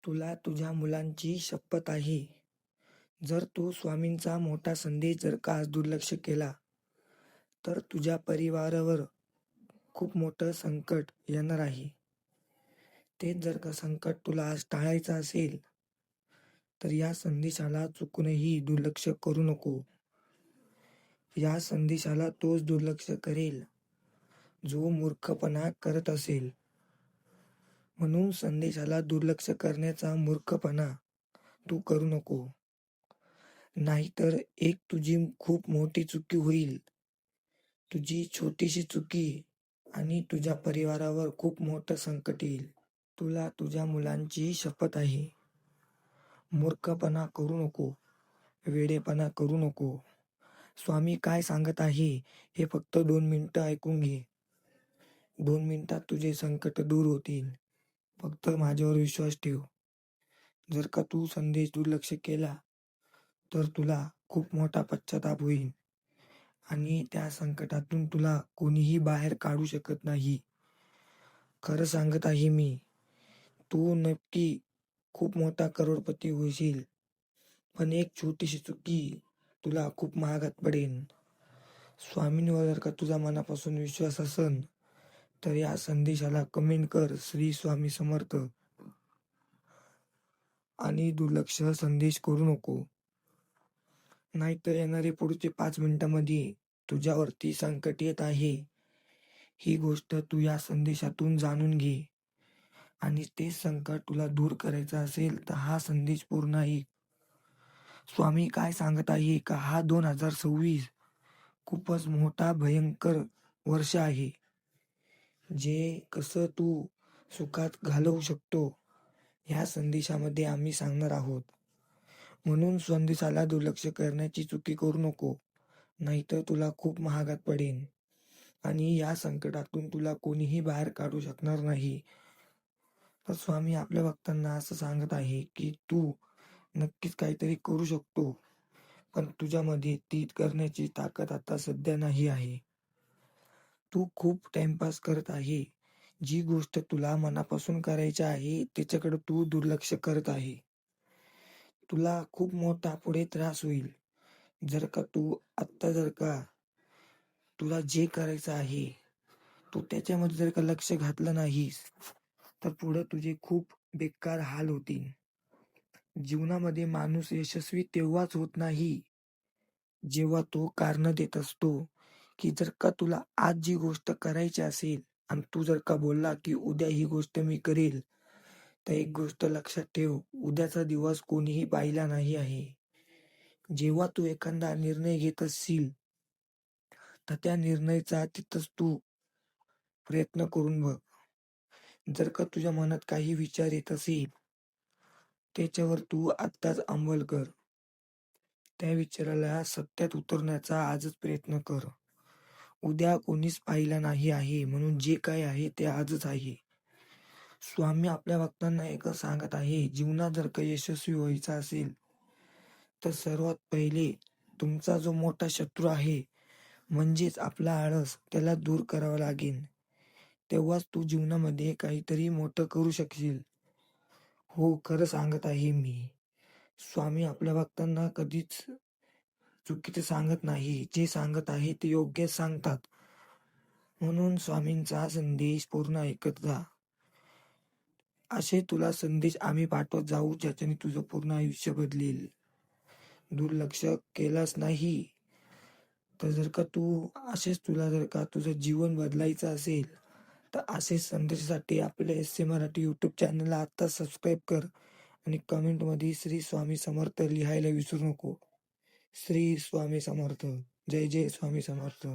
तुला तुझ्या मुलांची शपथ आहे. जर तू स्वामींचा मोठा संदेश जर का आज दुर्लक्ष केला, तर तुझ्या परिवारावर खूप मोठं संकट येणार आहे. तेच जर का संकट तुला आज टाळायचं असेल, तर या संदेशाला चुकूनही दुर्लक्ष करू नको. या संदेशाला तोच दुर्लक्ष करेल, जो मूर्खपणा करत असेल. म्हणून संदेशाला दुर्लक्ष करण्याचा मूर्खपणा तू करू नको. नाहीतर एक तुझी खूप मोठी चुकी होईल. तुझी छोटीशी चुकी आणि तुझ्या परिवारावर खूप मोठं संकट येईल. तुला तुझ्या मुलांची शपथ आहे. मूर्खपणा करू नको, वेडेपणा करू नको. स्वामी काय सांगत आहे हे फक्त 2 मिनिटं ऐकून घे. 2 मिनिटात तुझे संकट दूर होतील. फक्त माझ्यावर विश्वास ठेव. जर का तू संदेश दुर्लक्ष केला, तर तुला खूप मोठा पश्चाताप होईल आणि त्या संकटातून तुला कोणीही बाहेर काढू शकत नाही. खरं सांगत आहे मी, तू नक्की खूप मोठा करोडपती होशील, पण एक छोटीशी चुकी तुला खूप महागात पडेल. स्वामींवर जर का तुझा मनापासून विश्वास असन, तर या संदेशाला कमेंट कर श्री स्वामी समर्थ आणि दुर्लक्ष संदेश करू नको. नाहीतर येणारे पुढचे 5 मिनिटांमध्ये तुझ्यावरती संकट येत आहे. ही गोष्ट तू या संदेशातून जाणून घे आणि ते संकट तुला दूर करायचं असेल तर हा संदेश पूर्ण ऐक. स्वामी काय सांगत आहे का हा 2026 खूपच मोठा भयंकर वर्ष आहे. जे कसं तू सुखात घालवू शकतो ह्या संदेशामध्ये आम्ही सांगणार आहोत. म्हणून संदेशाला दुर्लक्ष करण्याची चुकी करू नको. नाहीतर तुला खूप महागात पडेल आणि या संकटातून तुला कोणीही बाहेर काढू शकणार नाही. तर स्वामी आपल्या भक्तांना असं सांगत आहे की तू नक्कीच काहीतरी करू शकतो, पण तुझ्यामध्ये ती करण्याची ताकद आता सध्या नाही आहे. तू खूप टाइमपास करत आहे. जी गोष्ट तुला मनापासून करायची आहे त्याच्याकडे तू दुर्लक्ष करत आहे. तुला खूप मोठा पुढे त्रास होईल. जर का तू आत्ता जर का तुला जे करायचं आहे, तू त्याच्यामध्ये जर का लक्ष घातलं नाहीस, तर पुढे तुझे खूप बेकार हाल होतील. जीवनामध्ये माणूस यशस्वी तेव्हाच होत नाही, जेव्हा तो कारणं देत असतो, की जर का तुला आज जी गोष्ट करायची असेल आणि तू जर का बोलला, की उद्या ही गोष्ट मी करेल, तर एक गोष्ट लक्षात ठेव, उद्याचा दिवस कोणीही पाहिला नाही आहे. जेव्हा तू एखादा निर्णय घेत असशील, तर त्या निर्णयाचा तिथंच तू प्रयत्न करून बघ. जर का तुझ्या मनात काही विचार येत असेल, त्याच्यावर तू आत्ताच अंमल कर. त्या विचाराला सत्यात उतरण्याचा आजच प्रयत्न कर. उद्या कोणीच पाहिला नाही आहे, म्हणून जे काय आहे ते आजच आहे. स्वामी आपल्या भक्तांना एकच सांगत आहे, जीवनात जर का यशस्वी व्हायचं असेल, तर सर्वात पहिले तुमचा जो मोठा शत्रू आहे, म्हणजेच आपला आळस, त्याला दूर करावा लागेल. तेव्हाच तू जीवनामध्ये काहीतरी मोठं करू शकशील. हो, खरं सांगत आहे मी. स्वामी आपल्या भक्तांना कधीच चुकीचं सांगत नाही. जे सांगत आहे ते योग्यच सांगतात. म्हणून स्वामींचा संदेश पूर्ण ऐकत जा. असे तुला संदेश आम्ही पाठवत जाऊ, ज्याच्याने तुझं पूर्ण आयुष्य बदलेल. दुर्लक्ष केलंच नाही, तर जर का तुला जर का तुझं जीवन बदलायचं असेल, तर असेच संदेशासाठी आपल्या SC मराठी यूट्यूब चॅनलला आत्ता सबस्क्राईब कर आणि कमेंटमध्ये श्री स्वामी समर्थ लिहायला विसरू नको. श्री स्वामी समर्थ. जय जय स्वामी समर्थ.